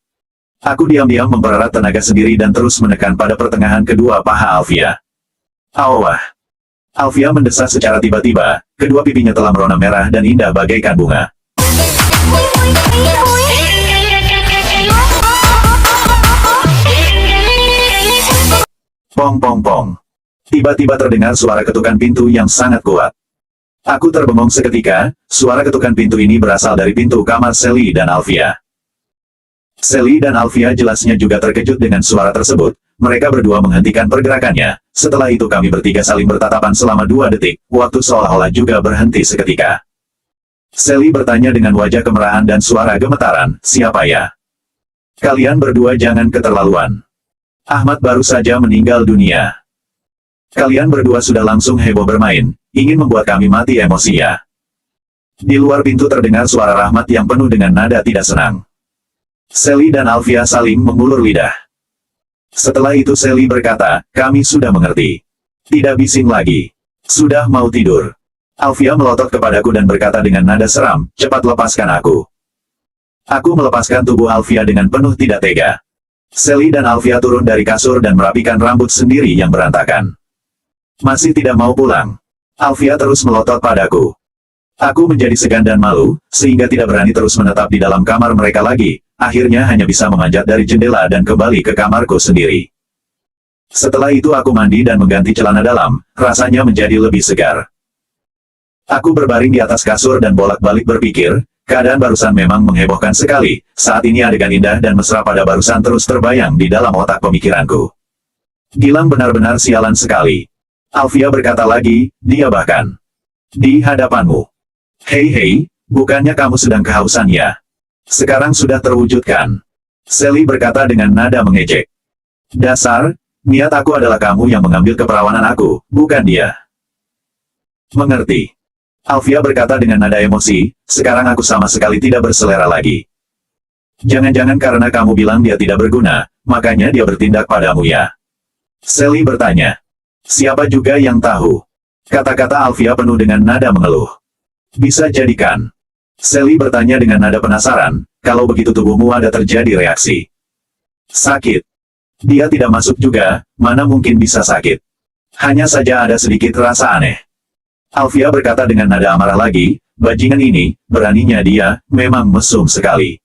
Aku diam-diam mempererat tenaga sendiri dan terus menekan pada pertengahan kedua paha Alfia. Awah! Alfia mendesah secara tiba-tiba, kedua pipinya telah merona merah dan indah bagaikan bunga. Pong pong pong. Tiba-tiba terdengar suara ketukan pintu yang sangat kuat. Aku terbengong seketika, suara ketukan pintu ini berasal dari pintu kamar Sally dan Alfia. Sally dan Alfia jelasnya juga terkejut dengan suara tersebut, mereka berdua menghentikan pergerakannya, setelah itu kami bertiga saling bertatapan selama 2 detik, waktu seolah-olah juga berhenti seketika. Sally bertanya dengan wajah kemerahan dan suara gemetaran, siapa ya? Kalian berdua jangan keterlaluan. Ahmad baru saja meninggal dunia. Kalian berdua sudah langsung heboh bermain, ingin membuat kami mati emosi ya. Di luar pintu terdengar suara Rahmat yang penuh dengan nada tidak senang. Sally dan Alfia saling mengulur lidah. Setelah itu Sally berkata, kami sudah mengerti. Tidak bising lagi. Sudah mau tidur. Alfia melotot kepadaku dan berkata dengan nada seram, cepat lepaskan aku. Aku melepaskan tubuh Alfia dengan penuh tidak tega. Sally dan Alfia turun dari kasur dan merapikan rambut sendiri yang berantakan. Masih tidak mau pulang. Alfia terus melotot padaku. Aku menjadi segan dan malu, sehingga tidak berani terus menetap di dalam kamar mereka lagi. Akhirnya hanya bisa memanjat dari jendela dan kembali ke kamarku sendiri. Setelah itu aku mandi dan mengganti celana dalam, rasanya menjadi lebih segar. Aku berbaring di atas kasur dan bolak-balik berpikir, keadaan barusan memang menghebohkan sekali. Saat ini adegan indah dan mesra pada barusan terus terbayang di dalam otak pemikiranku. Gilang benar-benar sialan sekali. Alfia berkata lagi, dia bahkan di hadapanmu. Hei, bukannya kamu sedang kehausan ya? Sekarang sudah terwujudkan. Sally berkata dengan nada mengejek. Dasar, niat aku adalah kamu yang mengambil keperawanan aku, bukan dia. Mengerti. Alfia berkata dengan nada emosi, sekarang aku sama sekali tidak berselera lagi. Jangan-jangan karena kamu bilang dia tidak berguna, makanya dia bertindak padamu ya? Sally bertanya. Siapa juga yang tahu? Kata-kata Alfia penuh dengan nada mengeluh. Bisa jadikan. Sally bertanya dengan nada penasaran, kalau begitu tubuhmu ada terjadi reaksi. Sakit. Dia tidak masuk juga, mana mungkin bisa sakit. Hanya saja ada sedikit rasa aneh. Alfia berkata dengan nada amarah lagi, bajingan ini, beraninya dia, memang mesum sekali.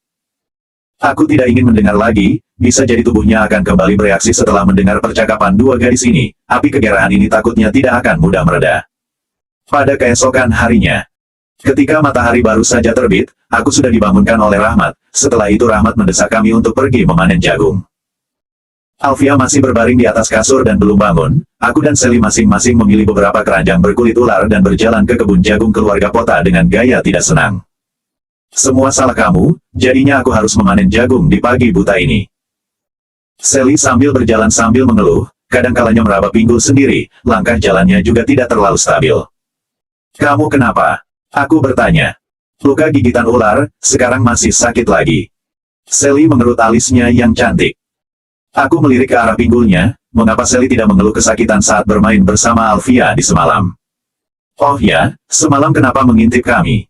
Aku tidak ingin mendengar lagi, bisa jadi tubuhnya akan kembali bereaksi setelah mendengar percakapan dua gadis ini, api kegerahan ini takutnya tidak akan mudah mereda. Pada keesokan harinya, ketika matahari baru saja terbit, aku sudah dibangunkan oleh Rahmat, setelah itu Rahmat mendesak kami untuk pergi memanen jagung. Alfia masih berbaring di atas kasur dan belum bangun, aku dan Sally masing-masing memilih beberapa keranjang berkulit ular dan berjalan ke kebun jagung keluarga Pota dengan gaya tidak senang. Semua salah kamu, jadinya aku harus memanen jagung di pagi buta ini. Sally sambil berjalan sambil mengeluh, kadang-kalanya meraba pinggul sendiri, langkah jalannya juga tidak terlalu stabil. Kamu kenapa? Aku bertanya. Luka gigitan ular, sekarang masih sakit lagi. Sally mengerut alisnya yang cantik. Aku melirik ke arah pinggulnya, mengapa Sally tidak mengeluh kesakitan saat bermain bersama Alfia di semalam? Oh ya, semalam kenapa mengintip kami?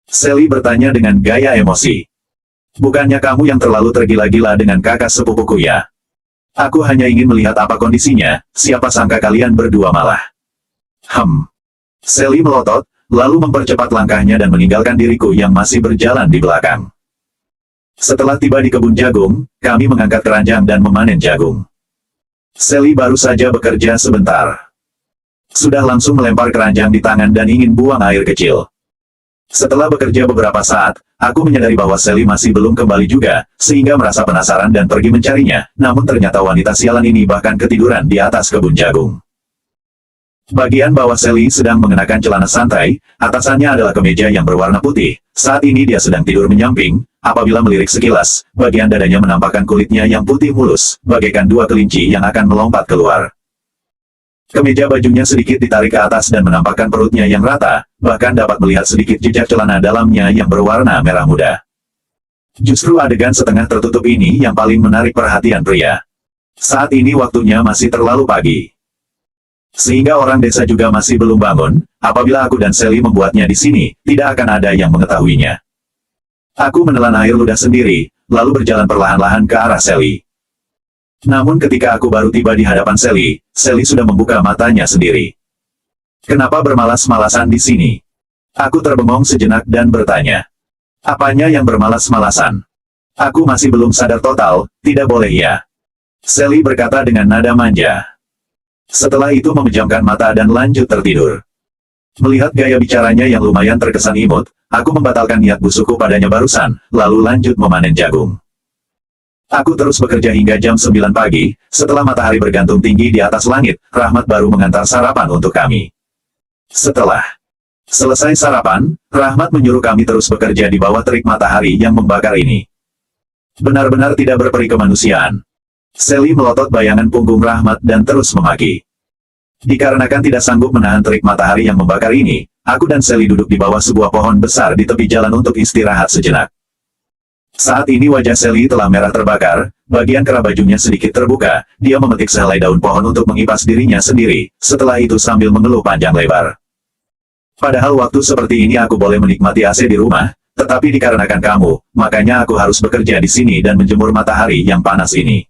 Sally bertanya dengan gaya emosi. Bukannya kamu yang terlalu tergila-gila dengan kakak sepupuku ya? Aku hanya ingin melihat apa kondisinya, siapa sangka kalian berdua malah. Sally melotot, lalu mempercepat langkahnya dan meninggalkan diriku yang masih berjalan di belakang. Setelah tiba di kebun jagung, kami mengangkat keranjang dan memanen jagung. Sally baru saja bekerja sebentar. Sudah langsung melempar keranjang di tangan dan ingin buang air kecil. Setelah bekerja beberapa saat, aku menyadari bahwa Sally masih belum kembali juga, sehingga merasa penasaran dan pergi mencarinya, namun ternyata wanita sialan ini bahkan ketiduran di atas kebun jagung. Bagian bawah Sally sedang mengenakan celana santai, atasannya adalah kemeja yang berwarna putih. Saat ini dia sedang tidur menyamping, apabila melirik sekilas, bagian dadanya menampakkan kulitnya yang putih mulus, bagaikan dua kelinci yang akan melompat keluar. Kemeja bajunya sedikit ditarik ke atas dan menampakkan perutnya yang rata, bahkan dapat melihat sedikit jejak celana dalamnya yang berwarna merah muda. Justru adegan setengah tertutup ini yang paling menarik perhatian pria. Saat ini waktunya masih terlalu pagi. Sehingga orang desa juga masih belum bangun, apabila aku dan Sally membuatnya di sini, tidak akan ada yang mengetahuinya. Aku menelan air ludah sendiri, lalu berjalan perlahan-lahan ke arah Sally. Namun ketika aku baru tiba di hadapan Sally, Sally sudah membuka matanya sendiri. Kenapa bermalas-malasan di sini? Aku terbengong sejenak dan bertanya. Apanya yang bermalas-malasan? Aku masih belum sadar total, tidak boleh ya. Sally berkata dengan nada manja. Setelah itu memejamkan mata dan lanjut tertidur. Melihat gaya bicaranya yang lumayan terkesan imut, aku membatalkan niat busukku padanya barusan, lalu lanjut memanen jagung. Aku terus bekerja hingga jam 9 pagi, setelah matahari bergantung tinggi di atas langit, Rahmat baru mengantar sarapan untuk kami. Setelah selesai sarapan, Rahmat menyuruh kami terus bekerja di bawah terik matahari yang membakar ini. Benar-benar tidak berperi kemanusiaan. Sally melotot bayangan punggung Rahmat dan terus memaki. Dikarenakan tidak sanggup menahan terik matahari yang membakar ini, aku dan Sally duduk di bawah sebuah pohon besar di tepi jalan untuk istirahat sejenak. Saat ini wajah Sally telah merah terbakar, bagian kera bajunya sedikit terbuka, dia memetik sehelai daun pohon untuk mengipas dirinya sendiri, setelah itu sambil mengeluh panjang lebar. Padahal waktu seperti ini aku boleh menikmati AC di rumah, tetapi dikarenakan kamu, makanya aku harus bekerja di sini dan menjemur matahari yang panas ini.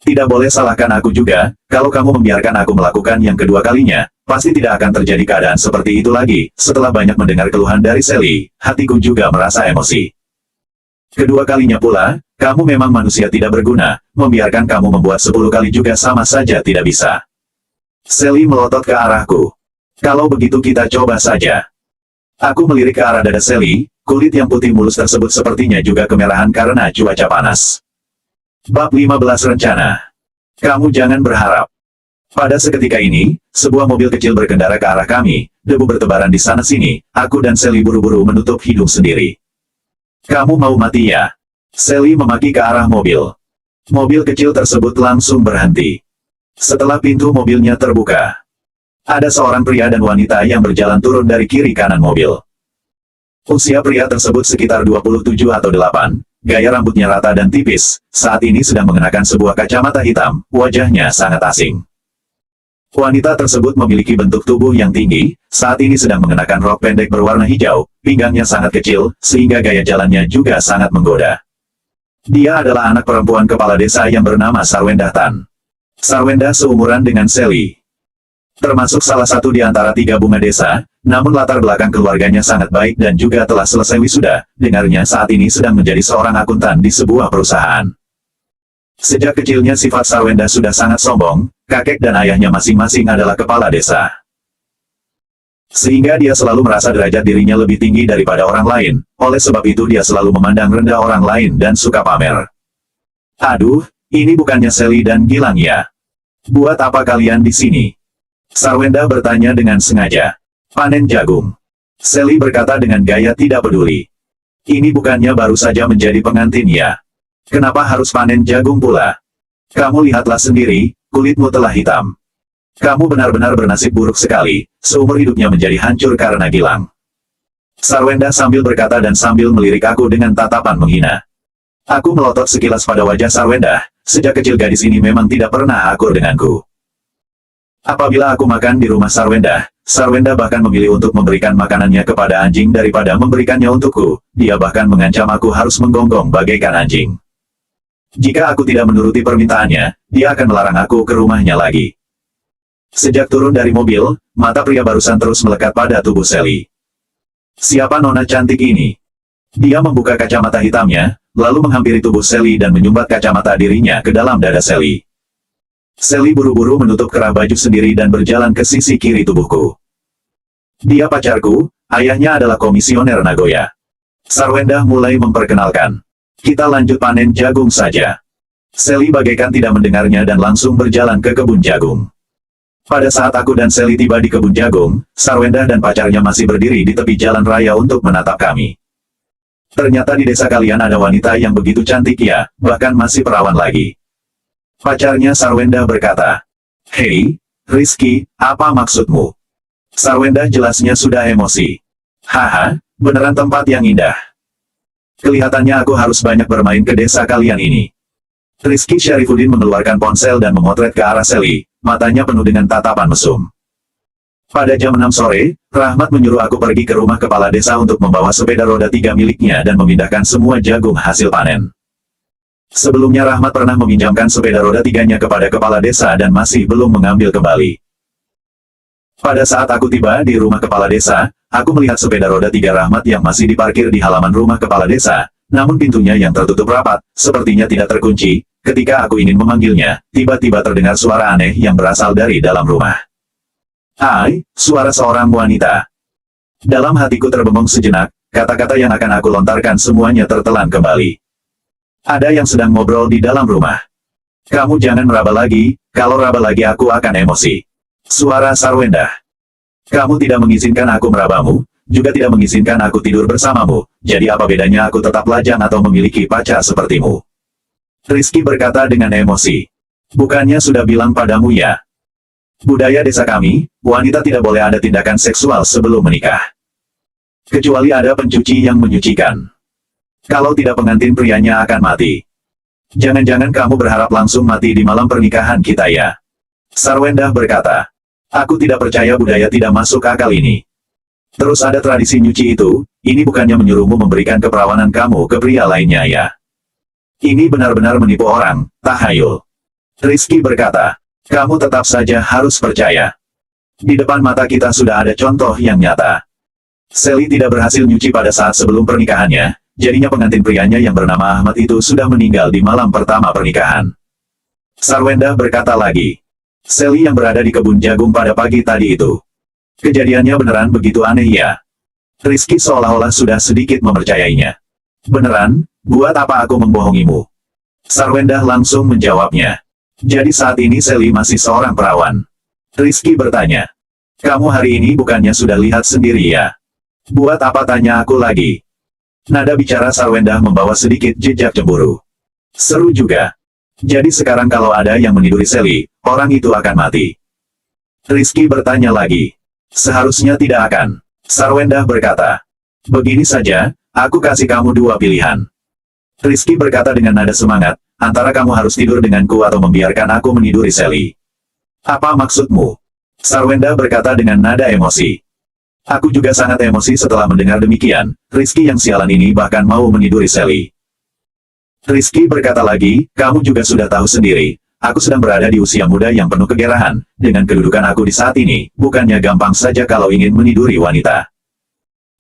Tidak boleh salahkan aku juga, kalau kamu membiarkan aku melakukan yang kedua kalinya, pasti tidak akan terjadi keadaan seperti itu lagi. Setelah banyak mendengar keluhan dari Sally, hatiku juga merasa emosi. Kedua kalinya pula, kamu memang manusia tidak berguna, membiarkan kamu membuat 10 kali juga sama saja tidak bisa. Sally melotot ke arahku. Kalau begitu kita coba saja. Aku melirik ke arah dada Sally, kulit yang putih mulus tersebut sepertinya juga kemerahan karena cuaca panas. Bab 15 Rencana. Kamu jangan berharap. Pada seketika ini, sebuah mobil kecil berkendara ke arah kami, debu bertebaran di sana-sini, aku dan Sally buru-buru menutup hidung sendiri. Kamu mau mati ya? Sally memaki ke arah mobil. Mobil kecil tersebut langsung berhenti. Setelah pintu mobilnya terbuka, ada seorang pria dan wanita yang berjalan turun dari kiri kanan mobil. Usia pria tersebut sekitar 27 atau 8. Gaya rambutnya rata dan tipis, saat ini sedang mengenakan sebuah kacamata hitam, wajahnya sangat asing. Wanita tersebut memiliki bentuk tubuh yang tinggi, saat ini sedang mengenakan rok pendek berwarna hijau, pinggangnya sangat kecil, sehingga gaya jalannya juga sangat menggoda. Dia adalah anak perempuan kepala desa yang bernama Sarwenda Tan. Sarwenda seumuran dengan Sally. Termasuk salah satu di antara 3 bunga desa, namun latar belakang keluarganya sangat baik dan juga telah selesai wisuda, dengarnya saat ini sedang menjadi seorang akuntan di sebuah perusahaan. Sejak kecilnya sifat Sarwenda sudah sangat sombong, kakek dan ayahnya masing-masing adalah kepala desa. Sehingga dia selalu merasa derajat dirinya lebih tinggi daripada orang lain, oleh sebab itu dia selalu memandang rendah orang lain dan suka pamer. Aduh, ini bukannya Sally dan Gilang ya? Buat apa kalian di sini? Sarwenda bertanya dengan sengaja. Panen jagung. Sally berkata dengan gaya tidak peduli. Ini bukannya baru saja menjadi pengantin ya? Kenapa harus panen jagung pula? Kamu lihatlah sendiri, kulitmu telah hitam. Kamu benar-benar bernasib buruk sekali, seumur hidupnya menjadi hancur karena Gilang. Sarwenda sambil berkata dan sambil melirik aku dengan tatapan menghina. Aku melotot sekilas pada wajah Sarwenda, sejak kecil gadis ini memang tidak pernah akur denganku. Apabila aku makan di rumah Sarwenda, Sarwenda bahkan memilih untuk memberikan makanannya kepada anjing daripada memberikannya untukku, dia bahkan mengancam aku harus menggonggong bagaikan anjing. Jika aku tidak menuruti permintaannya, dia akan melarang aku ke rumahnya lagi. Sejak turun dari mobil, mata pria barusan terus melekat pada tubuh Sally. Siapa nona cantik ini? Dia membuka kacamata hitamnya, lalu menghampiri tubuh Sally dan menyumbat kacamata dirinya ke dalam dada Sally. Sally buru-buru menutup kerah baju sendiri dan berjalan ke sisi kiri tubuhku. Dia pacarku, ayahnya adalah komisioner Nagoya. Sarwenda mulai memperkenalkan. Kita lanjut panen jagung saja. Sally bagaikan tidak mendengarnya dan langsung berjalan ke kebun jagung. Pada saat aku dan Sally tiba di kebun jagung, Sarwenda dan pacarnya masih berdiri di tepi jalan raya untuk menatap kami. Ternyata di desa kalian ada wanita yang begitu cantik ya, bahkan masih perawan lagi. Pacarnya Sarwenda berkata, "Hei, Rizky, apa maksudmu?" Sarwenda jelasnya sudah emosi. "Haha, beneran tempat yang indah. Kelihatannya aku harus banyak bermain ke desa kalian ini." Rizky Syarifuddin mengeluarkan ponsel dan memotret ke arah Sally, matanya penuh dengan tatapan mesum. Pada jam 6 sore, Rahmat menyuruh aku pergi ke rumah kepala desa untuk membawa sepeda roda 3 miliknya dan memindahkan semua jagung hasil panen. Sebelumnya Rahmat pernah meminjamkan sepeda roda 3-nya kepada kepala desa dan masih belum mengambil kembali. Pada saat aku tiba di rumah kepala desa, aku melihat sepeda roda 3 Rahmat yang masih diparkir di halaman rumah kepala desa, namun pintunya yang tertutup rapat, sepertinya tidak terkunci. Ketika aku ingin memanggilnya, tiba-tiba terdengar suara aneh yang berasal dari dalam rumah. Hai, suara seorang wanita. Dalam hatiku terbengong sejenak, kata-kata yang akan aku lontarkan semuanya tertelan kembali. Ada yang sedang ngobrol di dalam rumah. Kamu jangan meraba lagi, kalau raba lagi aku akan emosi. Suara Sarwenda. Kamu tidak mengizinkan aku merabamu, juga tidak mengizinkan aku tidur bersamamu, jadi apa bedanya aku tetap lajang atau memiliki pacar sepertimu? Rizky berkata dengan emosi. Bukannya sudah bilang padamu ya? Budaya desa kami, wanita tidak boleh ada tindakan seksual sebelum menikah. Kecuali ada pencuci yang menyucikan. Kalau tidak pengantin prianya akan mati. Jangan-jangan kamu berharap langsung mati di malam pernikahan kita ya? Sarwenda berkata. Aku tidak percaya budaya tidak masuk akal ini. Terus ada tradisi nyuci itu, ini bukannya menyuruhmu memberikan keperawanan kamu ke pria lainnya ya? Ini benar-benar menipu orang, tahayul. Rizky berkata, kamu tetap saja harus percaya. Di depan mata kita sudah ada contoh yang nyata. Sally tidak berhasil nyuci pada saat sebelum pernikahannya, jadinya pengantin prianya yang bernama Ahmad itu sudah meninggal di malam pertama pernikahan. Sarwenda berkata lagi, Sally yang berada di kebun jagung pada pagi tadi itu. Kejadiannya beneran begitu aneh ya? Rizky seolah-olah sudah sedikit mempercayainya. Beneran, buat apa aku membohongimu? Sarwenda langsung menjawabnya. Jadi saat ini Sally masih seorang perawan. Rizky bertanya. Kamu hari ini bukannya sudah lihat sendiri ya? Buat apa tanya aku lagi? Nada bicara Sarwenda membawa sedikit jejak cemburu. Seru juga. Jadi sekarang kalau ada yang meniduri Sally, orang itu akan mati. Rizky bertanya lagi. Seharusnya tidak akan. Sarwenda berkata. Begini saja, aku kasih kamu dua pilihan. Rizky berkata dengan nada semangat, antara kamu harus tidur denganku atau membiarkan aku meniduri Sally. Apa maksudmu? Sarwenda berkata dengan nada emosi. Aku juga sangat emosi setelah mendengar demikian, Rizky yang sialan ini bahkan mau meniduri Sally. Rizky berkata lagi, kamu juga sudah tahu sendiri, aku sedang berada di usia muda yang penuh kegerahan, dengan kedudukan aku di saat ini, bukannya gampang saja kalau ingin meniduri wanita.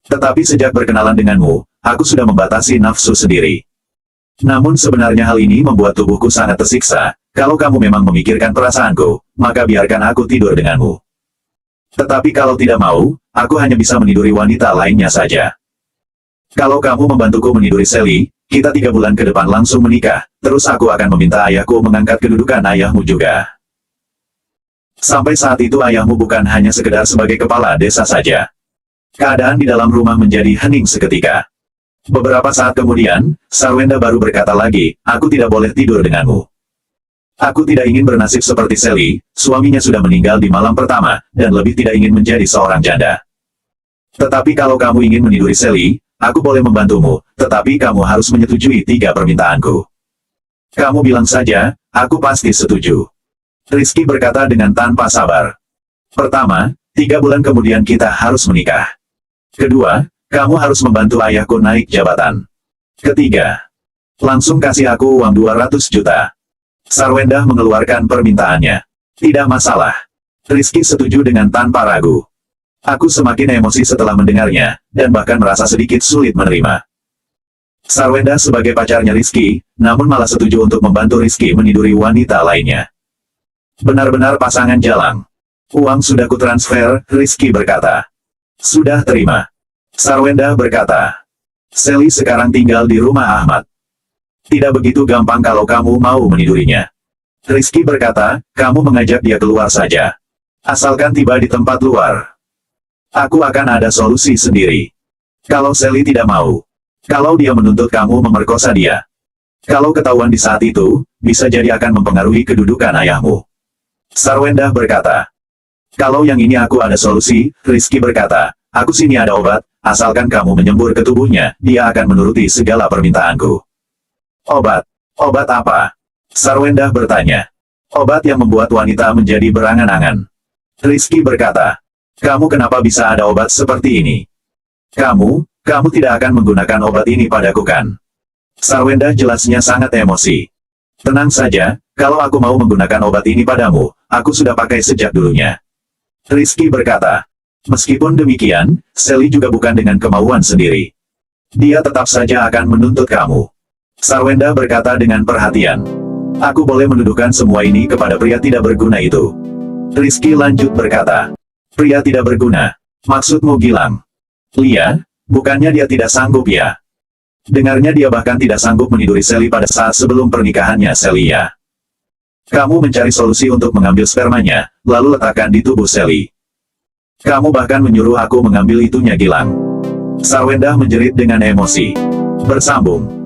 Tetapi sejak berkenalan denganmu, aku sudah membatasi nafsu sendiri. Namun sebenarnya hal ini membuat tubuhku sangat tersiksa, kalau kamu memang memikirkan perasaanku, maka biarkan aku tidur denganmu. Tetapi kalau tidak mau, aku hanya bisa meniduri wanita lainnya saja. Kalau kamu membantuku meniduri Sally, kita 3 bulan ke depan langsung menikah, terus aku akan meminta ayahku mengangkat kedudukan ayahmu juga. Sampai saat itu ayahmu bukan hanya sekedar sebagai kepala desa saja. Keadaan di dalam rumah menjadi hening seketika. Beberapa saat kemudian, Sarwenda baru berkata lagi, aku tidak boleh tidur denganmu. Aku tidak ingin bernasib seperti Sally, suaminya sudah meninggal di malam pertama, dan lebih tidak ingin menjadi seorang janda. Tetapi kalau kamu ingin meniduri Sally, aku boleh membantumu, tetapi kamu harus menyetujui 3 permintaanku. Kamu bilang saja, aku pasti setuju. Rizky berkata dengan tanpa sabar. Pertama, 3 bulan kemudian kita harus menikah. Kedua, kamu harus membantu ayahku naik jabatan. Ketiga, langsung kasih aku uang 200 juta. Sarwenda mengeluarkan permintaannya. Tidak masalah. Rizky setuju dengan tanpa ragu. Aku semakin emosi setelah mendengarnya, dan bahkan merasa sedikit sulit menerima. Sarwenda sebagai pacarnya Rizky, namun malah setuju untuk membantu Rizky meniduri wanita lainnya. Benar-benar pasangan jalang. Uang sudah kutransfer, Rizky berkata. Sudah terima. Sarwenda berkata, Sally sekarang tinggal di rumah Ahmad. Tidak begitu gampang kalau kamu mau menidurinya. Rizky berkata, kamu mengajak dia keluar saja. Asalkan tiba di tempat luar. Aku akan ada solusi sendiri. Kalau Sally tidak mau. Kalau dia menuntut kamu memerkosa dia. Kalau ketahuan di saat itu, bisa jadi akan mempengaruhi kedudukan ayahmu. Sarwenda berkata, kalau yang ini aku ada solusi, Rizky berkata, aku sini ada obat, asalkan kamu menyembur ke tubuhnya, dia akan menuruti segala permintaanku. Obat? Obat apa? Sarwenda bertanya. Obat yang membuat wanita menjadi berangan-angan. Rizky berkata, kamu kenapa bisa ada obat seperti ini? Kamu tidak akan menggunakan obat ini padaku kan? Sarwenda jelasnya sangat emosi. Tenang saja, kalau aku mau menggunakan obat ini padamu, aku sudah pakai sejak dulunya. Rizky berkata, meskipun demikian, Sally juga bukan dengan kemauan sendiri. Dia tetap saja akan menuntut kamu. Sarwenda berkata dengan perhatian. Aku boleh menuduhkan semua ini kepada pria tidak berguna itu. Rizky lanjut berkata. Pria tidak berguna. Maksudmu Gilang? Lia, bukannya dia tidak sanggup ya? Dengarnya dia bahkan tidak sanggup meniduri Sally pada saat sebelum pernikahannya Sally ya. Kamu mencari solusi untuk mengambil spermanya, lalu letakkan di tubuh Sally. Kamu bahkan menyuruh aku mengambil itunya Gilang. Sarwenda menjerit dengan emosi. Bersambung.